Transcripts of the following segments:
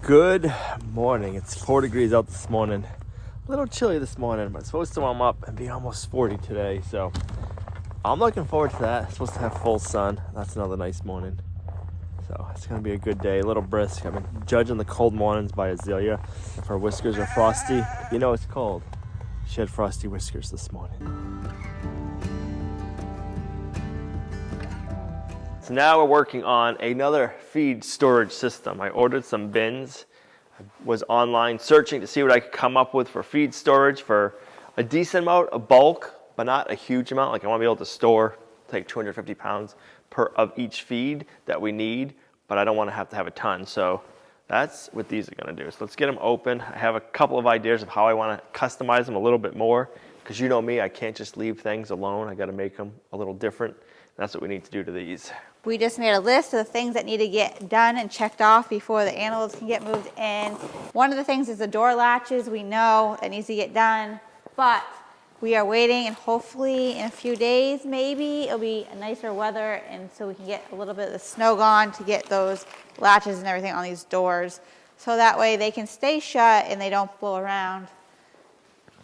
Good morning. It's 4 degrees out this morning. A little chilly this morning, but it's supposed to warm up and be almost 40 today. So I'm looking forward to that. It's supposed to have full sun. That's another nice morning. So it's going to be a good day, a little brisk. I've been judging the cold mornings by Azalea. Her whiskers are frosty. You know it's cold. She had frosty whiskers this morning. So now we're working on another feed storage system. I ordered some bins. I was online searching to see what I could come up with for feed storage for a decent amount of bulk, but not a huge amount. Like I want to be able to store like 250 pounds of each feed that we need, but I don't want to have a ton. So that's what these are going to do. So let's get them open. I have a couple of ideas of how I want to customize them a little bit more, because you know me, I can't just leave things alone. I got to make them a little different. That's what we need to do to these. We just made a list of the things that need to get done and checked off before the animals can get moved in. One of the things is the door latches. We know that needs to get done, but we are waiting, and hopefully in a few days, maybe it'll be nicer weather, and so we can get a little bit of the snow gone to get those latches and everything on these doors. So that way they can stay shut and they don't blow around.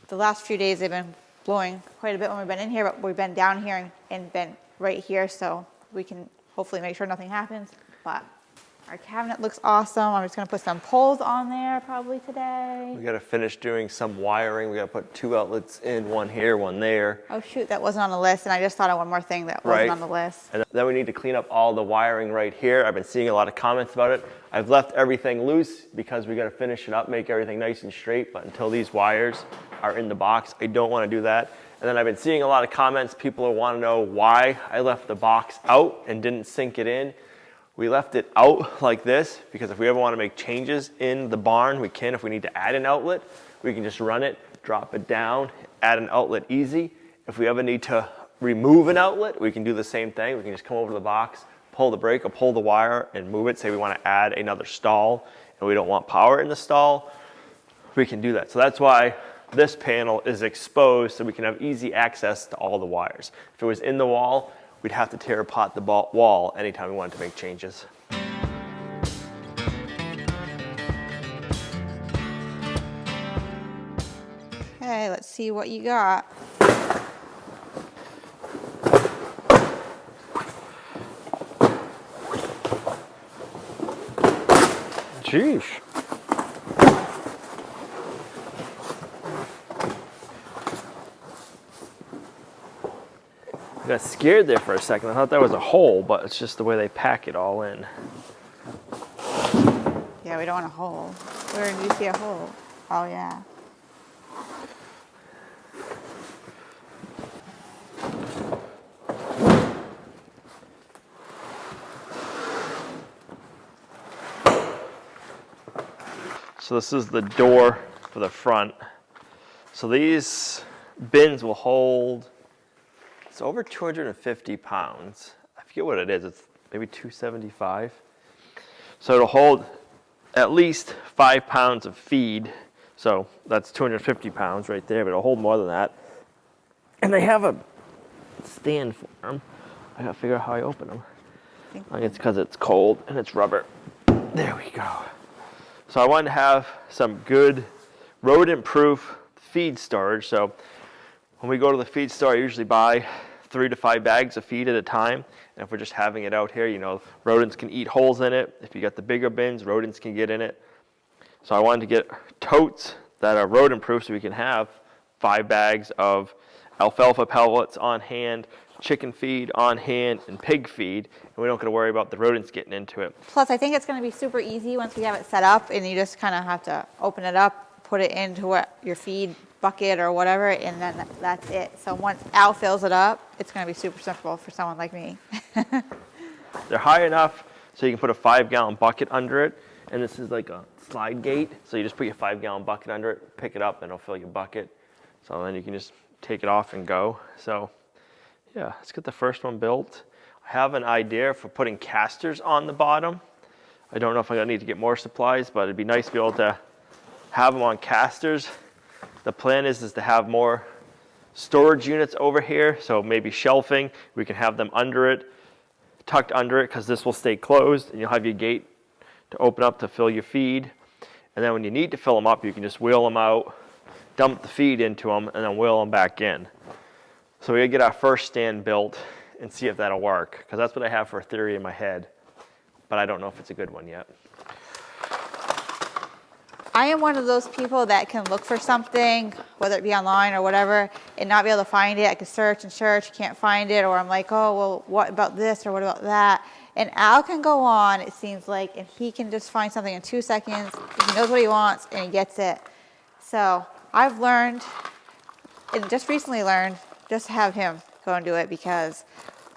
The last few days they've been blowing quite a bit when we've been in here, but we've been down here and been right here, so we can hopefully make sure nothing happens. But our cabinet looks awesome. I'm just gonna put some poles on there probably today. We gotta finish doing some wiring. We gotta put 2 outlets in, one here, one there. Oh shoot, that wasn't on the list, and I just thought of one more thing that wasn't on the list. And then we need to clean up all the wiring right here. I've been seeing a lot of comments about it. I've left everything loose because we gotta finish it up, make everything nice and straight, but until these wires are in the box, I don't wanna do that. And then I've been seeing a lot of comments. People want to know why I left the box out and didn't sink it in. We left it out like this because if we ever want to make changes in the barn, we can. If we need to add an outlet, we can just run it, drop it down, add an outlet easy. If we ever need to remove an outlet, we can do the same thing. We can just come over to the box, pull the brake or pull the wire and move it. Say we want to add another stall and we don't want power in the stall, we can do that. So that's why this panel is exposed so we can have easy access to all the wires. If it was in the wall, we'd have to tear apart the wall anytime we wanted to make changes. Okay, let's see what you got. Jeez. I got scared there for a second. I thought that was a hole, but it's just the way they pack it all in. Yeah, we don't want a hole. Where did you see a hole? Oh, yeah. So this is the door for the front. So these bins will hold, it's over 250 pounds. I forget what it is. It's maybe 275. So it'll hold at least 5 pounds of feed. So that's 250 pounds right there, but it'll hold more than that. And they have a stand for them. I gotta figure out how I open them. I think it's because it's cold and it's rubber. There we go. So I wanted to have some good rodent-proof feed storage. So when we go to the feed store, I usually buy 3 to 5 bags of feed at a time. And if we're just having it out here, you know, rodents can eat holes in it. If you got the bigger bins, rodents can get in it. So I wanted to get totes that are rodent-proof so we can have 5 bags of alfalfa pellets on hand, chicken feed on hand, and pig feed. And we don't got to worry about the rodents getting into it. Plus, I think it's going to be super easy once we have it set up, and you just kind of have to open it up, put it into your feed bucket or whatever, and then that's it. So once Al fills it up, it's going to be super simple for someone like me. They're high enough so you can put a 5-gallon bucket under it, and this is like a slide gate. So you just put your 5-gallon bucket under it, pick it up, and it'll fill your bucket. So then you can just take it off and go. So yeah, let's get the first one built. I have an idea for putting casters on the bottom. I don't know if I'm gonna need to get more supplies, but it'd be nice to be able to have them on casters. The plan is to have more storage units over here, so maybe shelving. We can have them under it, tucked under it, because this will stay closed, and you'll have your gate to open up to fill your feed. And then when you need to fill them up, you can just wheel them out, dump the feed into them, and then wheel them back in. So we gotta get our first stand built and see if that'll work, because that's what I have for a theory in my head, but I don't know if it's a good one yet. I am one of those people that can look for something, whether it be online or whatever, and not be able to find it. I can search and search, can't find it, or I'm like, oh, well, what about this or what about that? And Al can go on, it seems like, and he can just find something in 2 seconds. He knows what he wants and he gets it. So I've learned, and just recently learned, just to have him go and do it, because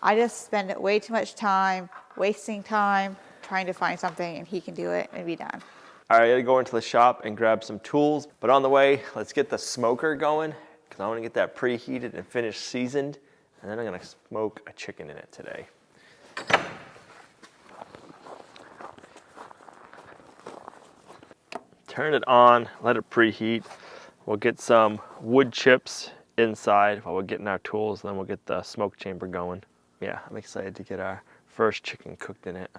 I just spend way too much time, wasting time, trying to find something, and he can do it and be done. All right, I gotta go into the shop and grab some tools. But on the way, let's get the smoker going, because I wanna get that preheated and finished seasoned. And then I'm gonna smoke a chicken in it today. Turn it on, let it preheat. We'll get some wood chips inside while we're getting our tools, and then we'll get the smoke chamber going. Yeah, I'm excited to get our first chicken cooked in it.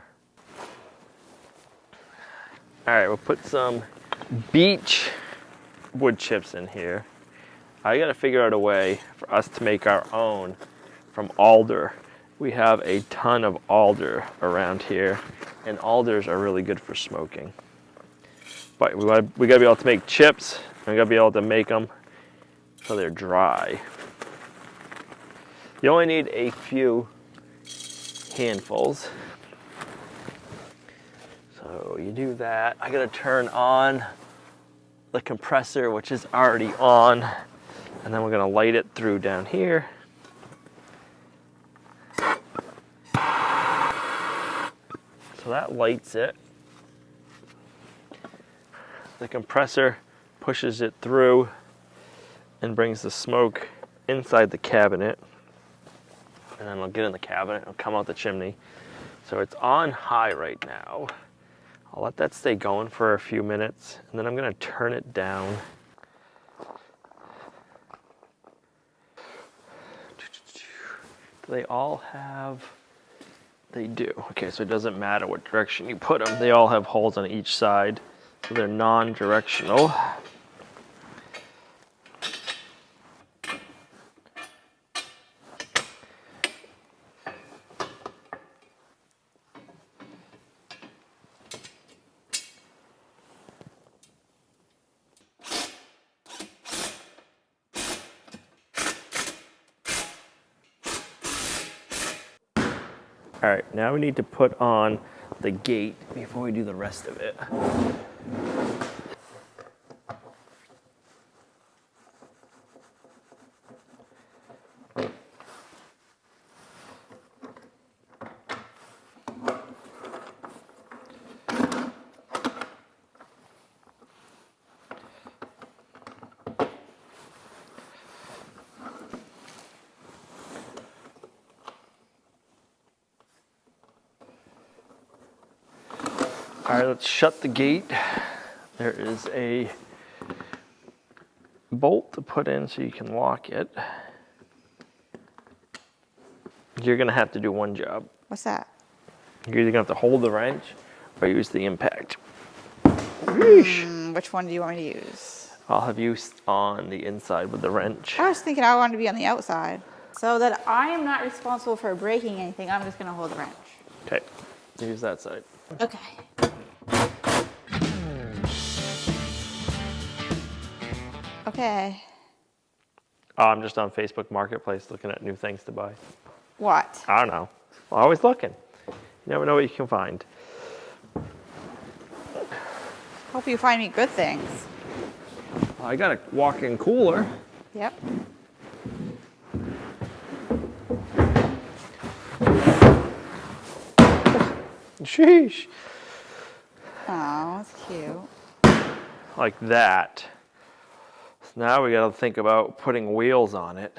All right, we'll put some beech wood chips in here. I gotta figure out a way for us to make our own from alder. We have a ton of alder around here, and alders are really good for smoking. But we gotta be able to make chips, and we gotta be able to make them so they're dry. You only need a few handfuls. So you do that. I gotta turn on the compressor, which is already on, and then we're gonna light it through down here. So that lights it. The compressor pushes it through and brings the smoke inside the cabinet, and then it'll get in the cabinet, it'll come out the chimney. So it's on high right now. I'll let that stay going for a few minutes, and then I'm gonna turn it down. Do they all have? They do. Okay, so it doesn't matter what direction you put them. They all have holes on each side, so they're non-directional. All right, now we need to put on the gate before we do the rest of it. All right, let's shut the gate. There is a bolt to put in so you can lock it. You're gonna have to do one job. What's that? You're either gonna have to hold the wrench or use the impact. Which one do you want me to use? I'll have you on the inside with the wrench. I was thinking I wanted to be on the outside. So that I am not responsible for breaking anything, I'm just gonna hold the wrench. Okay, use that side. Okay. Okay. Oh, I'm just on Facebook Marketplace looking at new things to buy. What? I don't know. I'm always looking. You never know what you can find. Hope you find me good things. I got a walk-in cooler. Yep. Sheesh. Oh, that's cute. Like that. So now we gotta think about putting wheels on it.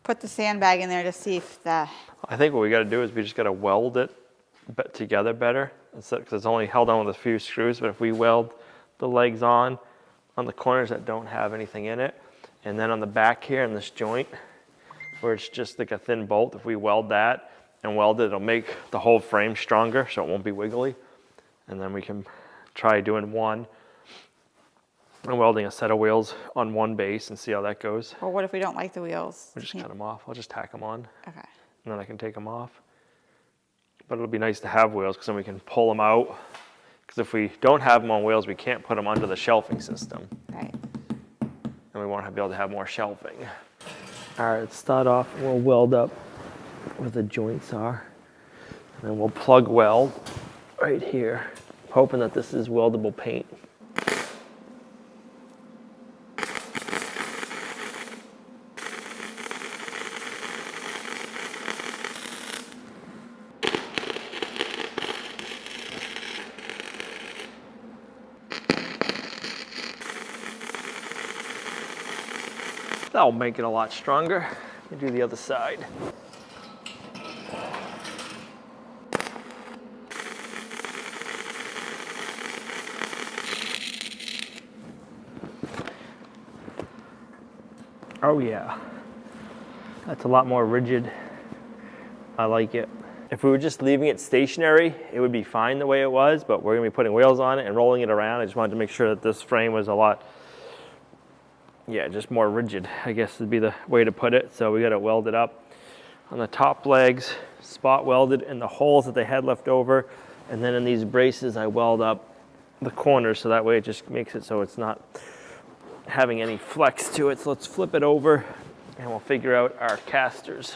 Put the sandbag in there to see if the... I think what we gotta do is we just gotta weld it together better, because it's only held on with a few screws, but if we weld the legs on the corners that don't have anything in it, and then on the back here in this joint, where it's just like a thin bolt. If we weld that and weld it, it'll make the whole frame stronger so it won't be wiggly. And then we can try doing one and welding a set of wheels on one base and see how that goes. Or what if we don't like the wheels? We'll just cut them off. I'll just tack them on. Okay. And then I can take them off. But it'll be nice to have wheels because then we can pull them out. Because if we don't have them on wheels, we can't put them under the shelving system. Right. And we want to be able to have more shelving. All right, let's start off and we'll weld up where the joints are. And then we'll plug weld right here, hoping that this is weldable paint. That'll make it a lot stronger. Let me do the other side. Oh yeah, that's a lot more rigid. I like it. If we were just leaving it stationary, it would be fine the way it was, but we're gonna be putting wheels on it and rolling it around. I just wanted to make sure that this frame was a lot, yeah, just more rigid, I guess would be the way to put it. So we got it welded up on the top legs, spot welded in the holes that they had left over. And then in these braces, I weld up the corners so that way it just makes it so it's not having any flex to it. So let's flip it over and we'll figure out our casters.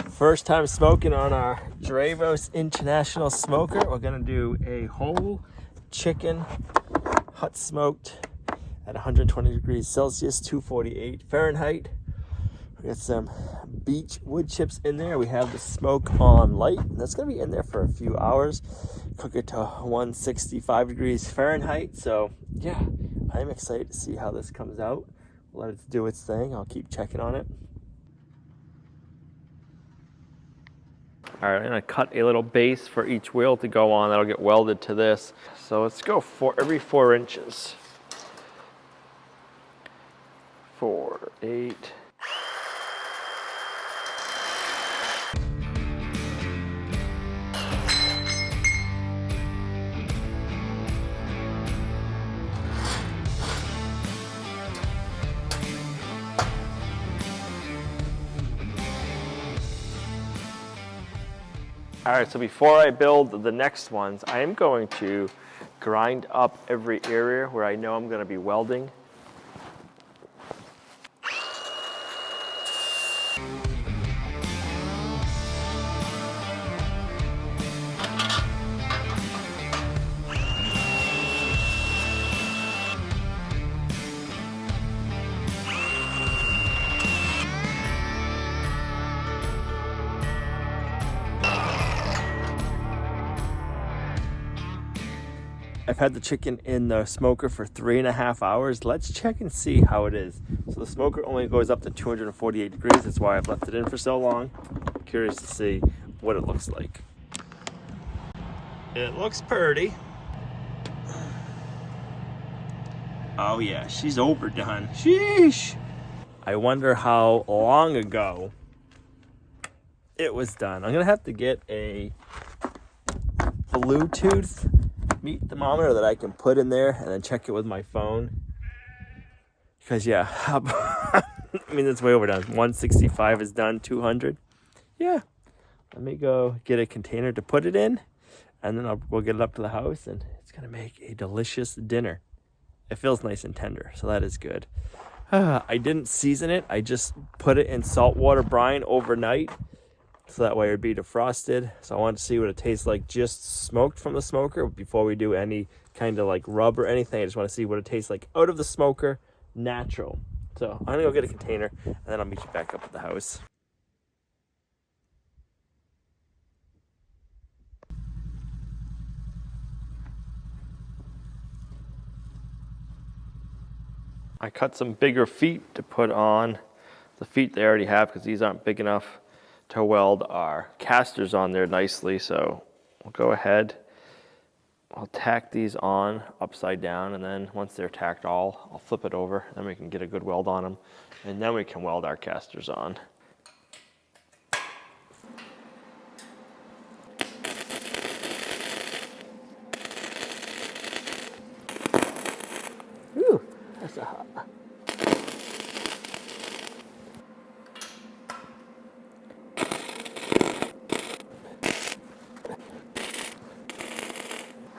First time smoking on our Dravos International Smoker. We're gonna do a whole chicken hot smoked at 120 degrees Celsius, 248 Fahrenheit. We got some beech wood chips in there. We have the smoke on light. That's gonna be in there for a few hours. Cook it to 165 degrees Fahrenheit. So yeah, I'm excited to see how this comes out. Let it do its thing. I'll keep checking on it. All right, I'm gonna cut a little base for each wheel to go on. That'll get welded to this. So let's go for every 4 inches. 4, 8. All right, so before I build the next ones, I am going to grind up every area where I know I'm going to be welding. I've had the chicken in the smoker for 3.5 hours. Let's check and see how it is. So the smoker only goes up to 248 degrees. That's why I've left it in for so long. I'm curious to see what it looks like. It looks pretty. Oh yeah, she's overdone. Sheesh. I wonder how long ago it was done. I'm gonna have to get a Bluetooth meat thermometer that I can put in there and then check it with my phone. Because yeah, I mean, it's way overdone. 165 is done, 200. Yeah, let me go get a container to put it in and then we'll get it up to the house and it's gonna make a delicious dinner. It feels nice and tender, so that is good. I didn't season it. I just put it in saltwater brine overnight. So that way it'd be defrosted. So I wanted to see what it tastes like just smoked from the smoker before we do any kind of like rub or anything. I just want to see what it tastes like out of the smoker, natural. So I'm gonna go get a container and then I'll meet you back up at the house. I cut some bigger feet to put on the feet they already have because these aren't big enough to weld our casters on there nicely. So we'll go ahead I'll tack these on upside down, and then once they're tacked I'll flip it over, then we can get a good weld on them, and then we can weld our casters on. Ooh, that's a hot.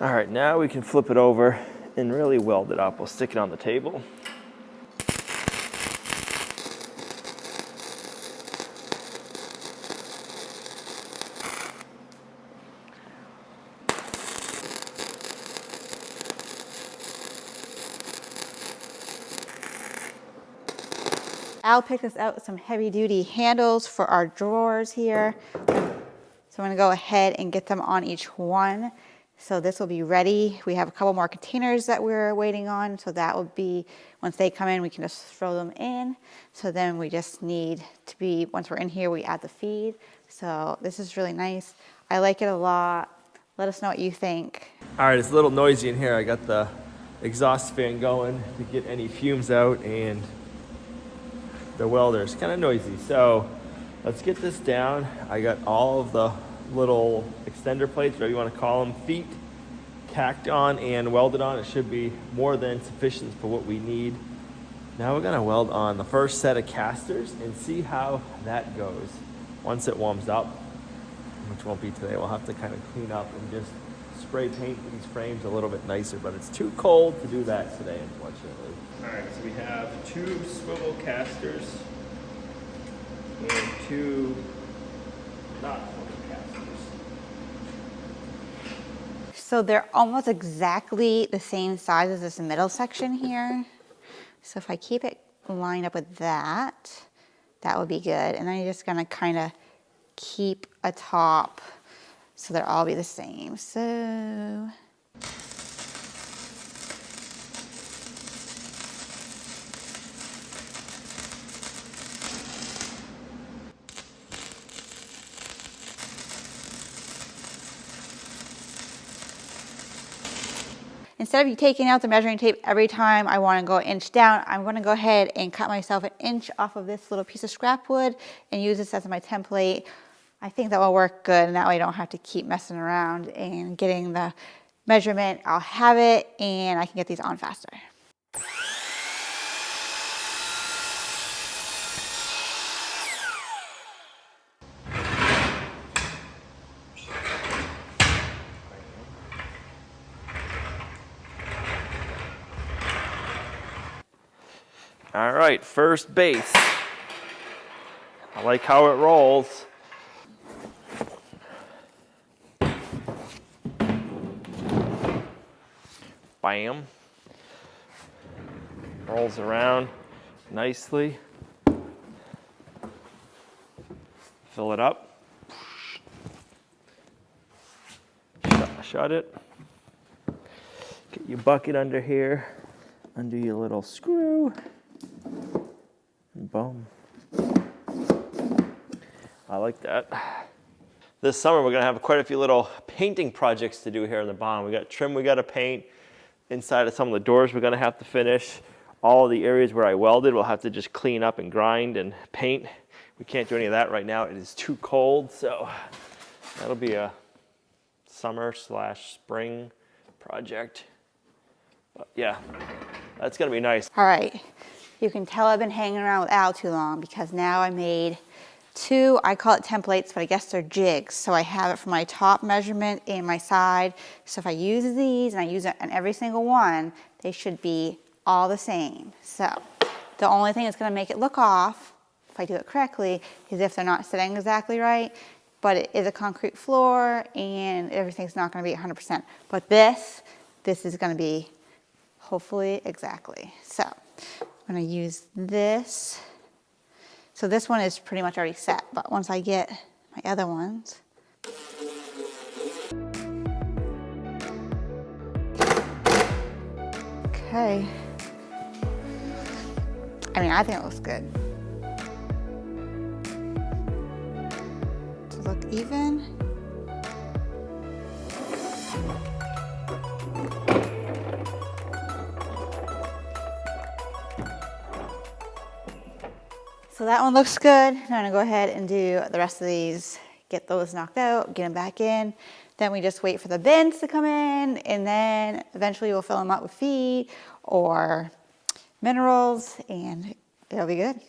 All right, now we can flip it over and really weld it up. We'll stick it on the table. Al picked us out some heavy duty handles for our drawers here. So I'm gonna go ahead and get them on each one. So this will be ready. We have a couple more containers that we're waiting on. So that will be, once they come in, we can just throw them in. So then we just need to be, once we're in here, we add the feed. So this is really nice. I like it a lot. Let us know what you think. All right, it's a little noisy in here. I got the exhaust fan going to get any fumes out, and the welder's kind of noisy. So let's get this down. I got all of the little extender plates, whatever you want to call them, feet, tacked on and welded on. It should be more than sufficient for what we need. Now we're gonna weld on the first set of casters and see how that goes. Once it warms up, which won't be today, we'll have to kind of clean up and just spray paint these frames a little bit nicer, but it's too cold to do that today, unfortunately. All right, so we have 2 swivel casters and 2 not swivel casters. So they're almost exactly the same size as this middle section here. So if I keep it lined up with that, that would be good. And then you're just gonna kind of keep a top so they'll all be the same. So instead of you taking out the measuring tape every time I want to go 1 inch down, I'm going to go ahead and cut myself 1 inch off of this little piece of scrap wood and use this as my template. I think that will work good, and that way I don't have to keep messing around and getting the measurement. I'll have it, and I can get these on faster. All right, first base. I like how it rolls. Bam. Rolls around nicely. Fill it up. Shut it. Get your bucket under here, under your little screw. Boom. I like that. This summer we're gonna have quite a few little painting projects to do here in the barn. We got trim we gotta paint. Inside of some of the doors we're gonna have to finish. All of the areas where I welded we'll have to just clean up and grind and paint. We can't do any of that right now. It is too cold, so that'll be a summer/spring project. But yeah, that's gonna be nice. All right, you can tell I've been hanging around with Al too long because now I made 2, I call it templates, but I guess they're jigs. So I have it for my top measurement and my side. So if I use these and I use it on every single one, they should be all the same. So the only thing that's gonna make it look off, if I do it correctly, is if they're not sitting exactly right, but it is a concrete floor and everything's not gonna be 100%. But this is gonna be hopefully exactly. So I'm gonna use this. So this one is pretty much already set, but once I get my other ones. Okay. I mean, I think it looks good. Does it look even? So that one looks good. Now I'm gonna go ahead and do the rest of these, get those knocked out, get them back in. Then we just wait for the bins to come in, and then eventually we'll fill them up with feed or minerals, and it'll be good.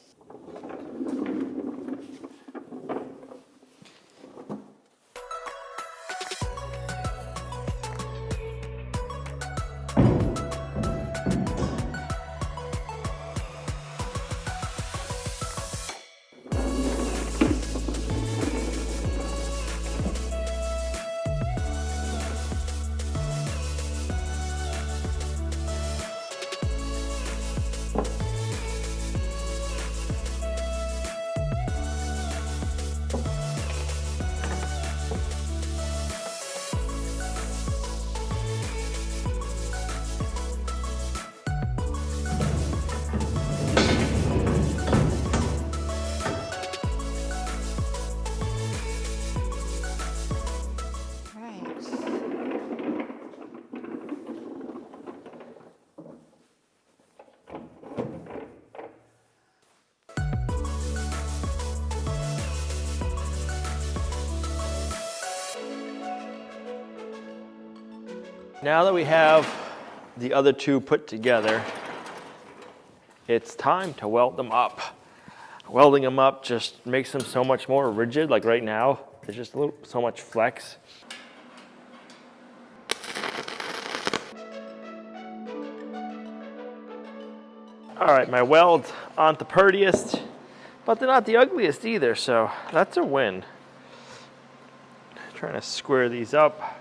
Now that we have the other two put together, it's time to weld them up. Welding them up just makes them so much more rigid. Like right now, there's just so much flex. All right, my welds aren't the prettiest, but they're not the ugliest either, so that's a win. Trying to square these up.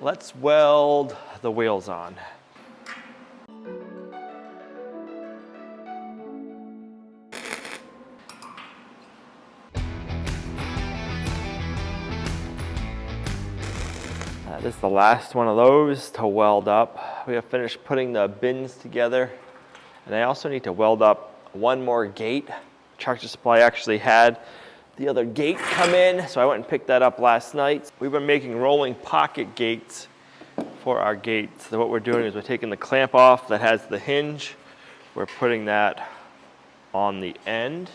Let's weld the wheels on. This is the last one of those to weld up. We have finished putting the bins together, and I also need to weld up one more gate. Tractor Supply actually had the other gate come in, so I went and picked that up last night. We've been making rolling pocket gates for our gates. So what we're doing is we're taking the clamp off that has the hinge. We're putting that on the end.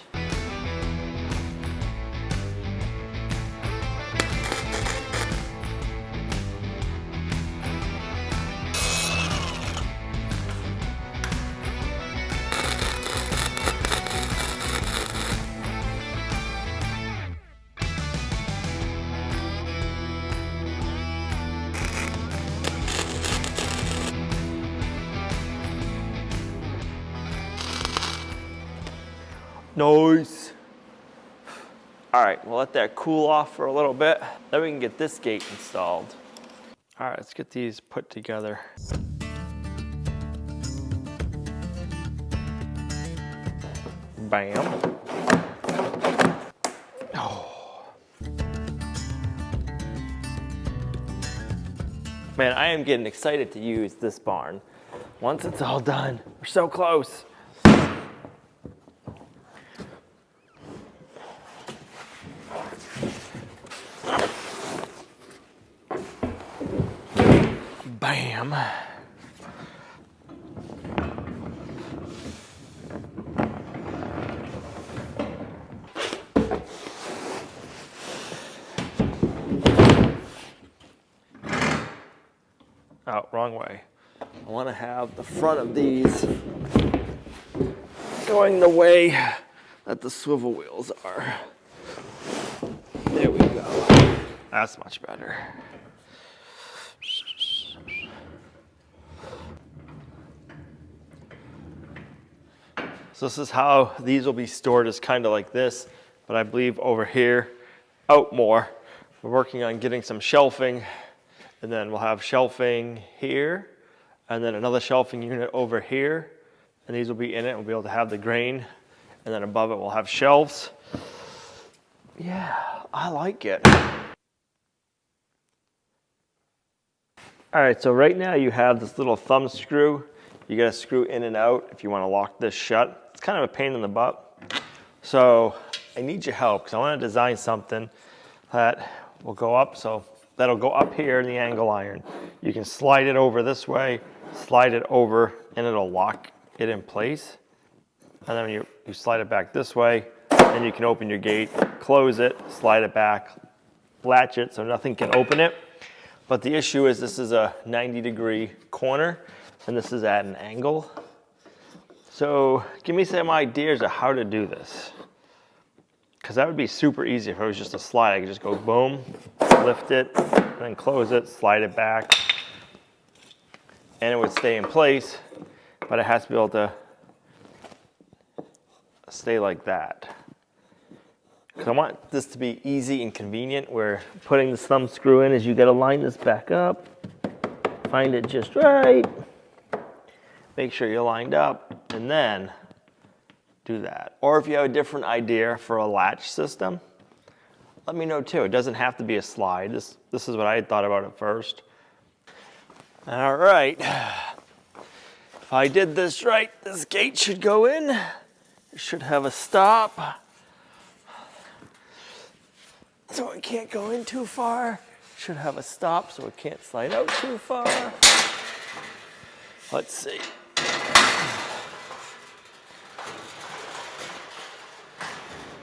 Nice. All right, we'll let that cool off for a little bit. Then we can get this gate installed. All right, let's get these put together. Bam. Oh. Man, I am getting excited to use this barn. Once it's all done, we're so close. Bam. Oh, wrong way. I want to have the front of these going the way that the swivel wheels are. There we go. That's much better. So this is how these will be stored, is kind of like this, but I believe over here, out more. We're working on getting some shelving, and then we'll have shelving here, and then another shelving unit over here, and these will be in it. We'll be able to have the grain, and then above it we'll have shelves. Yeah, I like it. All right, so right now you have this little thumb screw. You gotta screw in and out if you wanna lock this shut. It's kind of a pain in the butt. So I need your help because I want to design something that will go up. So that'll go up here in the angle iron. You can slide it over this way, slide it over, and it'll lock it in place. And then you slide it back this way, and you can open your gate, close it, slide it back, latch it so nothing can open it. But the issue is this is a 90-degree corner, and this is at an angle. So give me some ideas of how to do this. Because that would be super easy if it was just a slide. I could just go boom, lift it, and then close it, slide it back, and it would stay in place, but it has to be able to stay like that. Because I want this to be easy and convenient, where putting this thumb screw in is you got to line this back up, find it just right, make sure you're lined up, and then do that. Or if you have a different idea for a latch system, let me know too. It doesn't have to be a slide. This is what I had thought about at first. All right, if I did this right, this gate should go in. It should have a stop, so it can't go in too far. Should have a stop so it can't slide out too far. Let's see.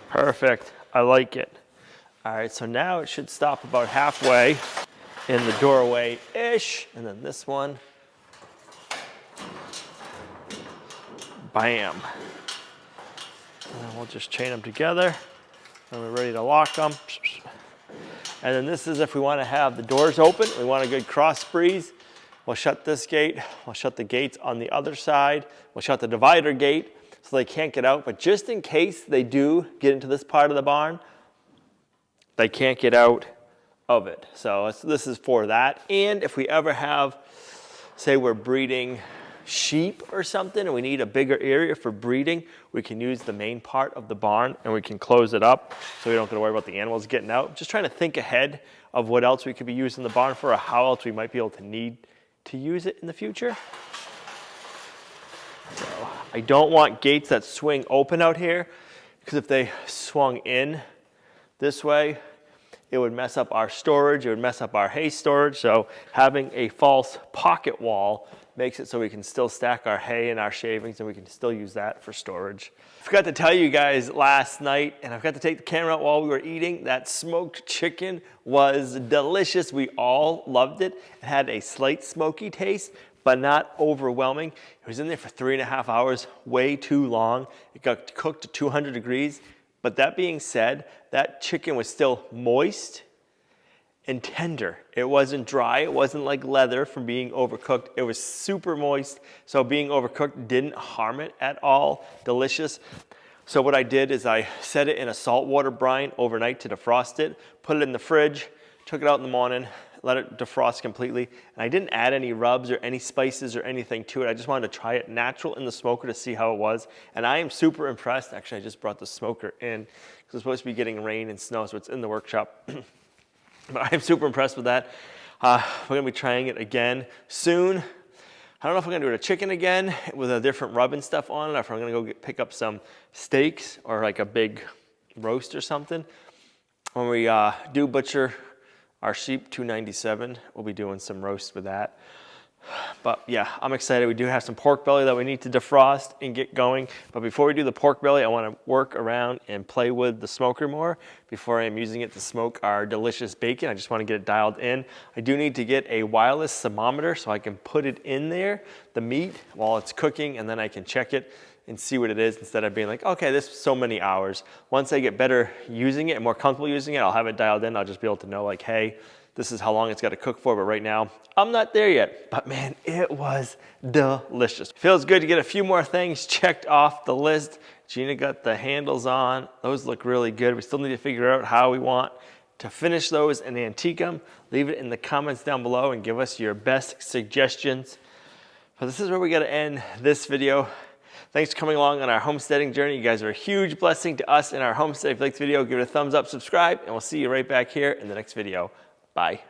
Perfect, I like it. All right, so now it should stop about halfway in the doorway-ish, and then this one, bam. And we'll just chain them together, and we're ready to lock them. And then this is if we want to have the doors open, we want a good cross breeze. We'll shut this gate, we'll shut the gates on the other side, we'll shut the divider gate so they can't get out, but just in case they do get into this part of the barn, they can't get out of it. So this is for that. And if we ever have, say we're breeding sheep or something and we need a bigger area for breeding, we can use the main part of the barn and we can close it up so we don't have to worry about the animals getting out. Just trying to think ahead of what else we could be using the barn for, or how else we might be able to need to use it in the future. So I don't want gates that swing open out here, because if they swung in this way, it would mess up our storage, it would mess up our hay storage. So having a false pocket wall makes it so we can still stack our hay and our shavings, and we can still use that for storage. I forgot to tell you guys last night, and I forgot to take the camera out while we were eating, that smoked chicken was delicious. We all loved it. It had a slight smoky taste, but not overwhelming. It was in there for 3.5 hours, way too long. It got cooked to 200 degrees. But that being said, that chicken was still moist and tender. It wasn't dry. It wasn't like leather from being overcooked. It was super moist, so being overcooked didn't harm it at all. Delicious. So what I did is I set it in a saltwater brine overnight to defrost it, put it in the fridge, took it out in the morning, let it defrost completely. And I didn't add any rubs or any spices or anything to it. I just wanted to try it natural in the smoker to see how it was. And I am super impressed. Actually, I just brought the smoker in because it's supposed to be getting rain and snow, so it's in the workshop. But I'm super impressed with that. We're gonna be trying it again soon. I don't know if I'm gonna do it a chicken again with a different rub and stuff on it, or if I'm gonna go pick up some steaks or like a big roast or something. When we do butcher our sheep 297, we'll be doing some roast with that. But yeah, I'm excited. We do have some pork belly that we need to defrost and get going. But before we do the pork belly, I want to work around and play with the smoker more before I'm using it to smoke our delicious bacon. I just want to get it dialed in. I do need to get a wireless thermometer so I can put it in there, the meat, while it's cooking, and then I can check it and see what it is instead of being like, okay, this is so many hours. Once I get better using it and more comfortable using it, I'll have it dialed in. I'll just be able to know like, hey, this is how long it's got to cook for, but right now, I'm not there yet. But man, it was delicious. Feels good to get a few more things checked off the list. Gina got the handles on. Those look really good. We still need to figure out how we want to finish those and antique them. Leave it in the comments down below and give us your best suggestions. But this is where we got to end this video. Thanks for coming along on our homesteading journey. You guys are a huge blessing to us in our homestead. If you liked the video, give it a thumbs up, subscribe, and we'll see you right back here in the next video. Bye.